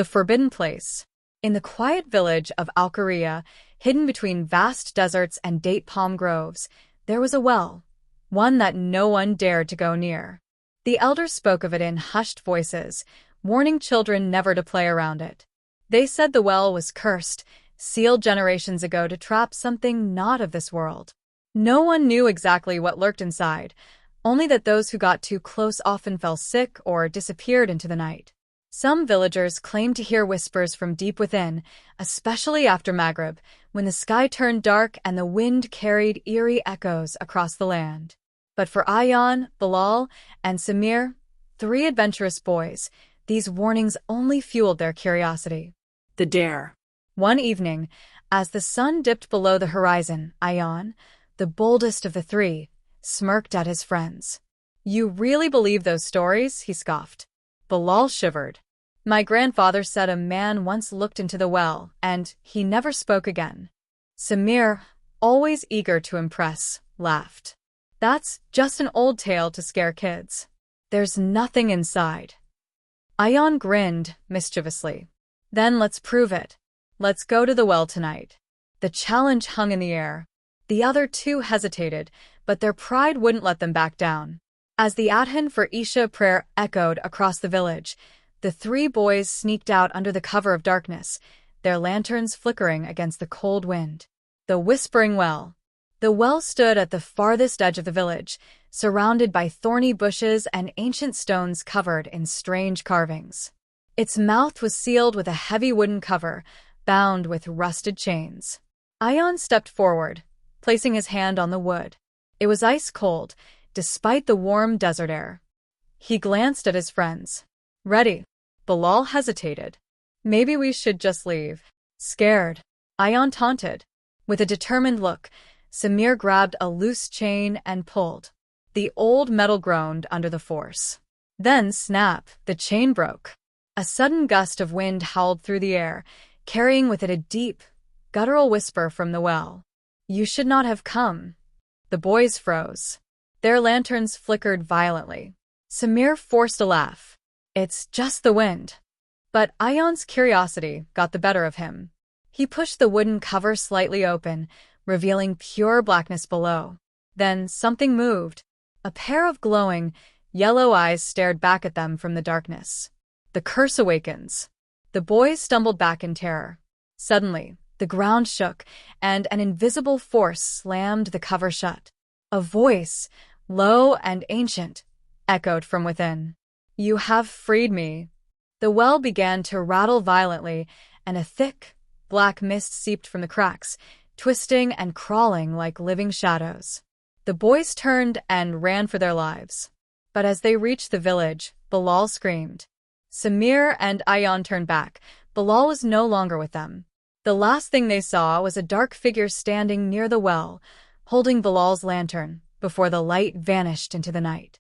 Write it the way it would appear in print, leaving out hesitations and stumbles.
The forbidden place. In the quiet village of Al-Qariya, hidden between vast deserts and date palm groves, there was a well, one that no one dared to go near. The elders spoke of it in hushed voices, warning children never to play around it. They said the well was cursed, sealed generations ago to trap something not of this world. No one knew exactly what lurked inside, only that those who got too close often fell sick or disappeared into the night. Some villagers claimed to hear whispers from deep within, especially after Maghrib, when the sky turned dark and the wind carried eerie echoes across the land. But for Ayaan, Bilal, and Samir, 3 adventurous boys, these warnings only fueled their curiosity. The dare. One evening, as the sun dipped below the horizon, Ayaan, the boldest of the 3, smirked at his friends. "You really believe those stories?" he scoffed. Bilal shivered. "My grandfather said a man once looked into the well, and he never spoke again." Samir, always eager to impress, laughed. "That's just an old tale to scare kids. There's nothing inside." Ayaan grinned mischievously. "Then let's prove it. Let's go to the well tonight." The challenge hung in the air. The other 2 hesitated, but their pride wouldn't let them back down. As the adhan for Isha prayer echoed across the village, the 3 boys sneaked out under the cover of darkness, their lanterns flickering against the cold wind. The Whispering Well. The well stood at the farthest edge of the village, surrounded by thorny bushes and ancient stones covered in strange carvings. Its mouth was sealed with a heavy wooden cover, bound with rusted chains. Ayaan stepped forward, placing his hand on the wood. It was ice cold, despite the warm desert air. He glanced at his friends. "Ready?" Bilal hesitated. "Maybe we should just leave." "Scared?" Ayaan taunted. With a determined look, Samir grabbed a loose chain and pulled. The old metal groaned under the force. Then, snap, the chain broke. A sudden gust of wind howled through the air, carrying with it a deep, guttural whisper from the well. "You should not have come." The boys froze. Their lanterns flickered violently. Samir forced a laugh. "It's just the wind." But Ayaan's curiosity got the better of him. He pushed the wooden cover slightly open, revealing pure blackness below. Then something moved. A pair of glowing, yellow eyes stared back at them from the darkness. "The curse awakens." The boys stumbled back in terror. Suddenly, the ground shook, and an invisible force slammed the cover shut. A voice, low and ancient, echoed from within. "You have freed me." The well began to rattle violently, and a thick, black mist seeped from the cracks, twisting and crawling like living shadows. The boys turned and ran for their lives. But as they reached the village, Bilal screamed. Samir and Ayaan turned back. Bilal was no longer with them. The last thing they saw was a dark figure standing near the well, holding Bilal's lantern, before the light vanished into the night.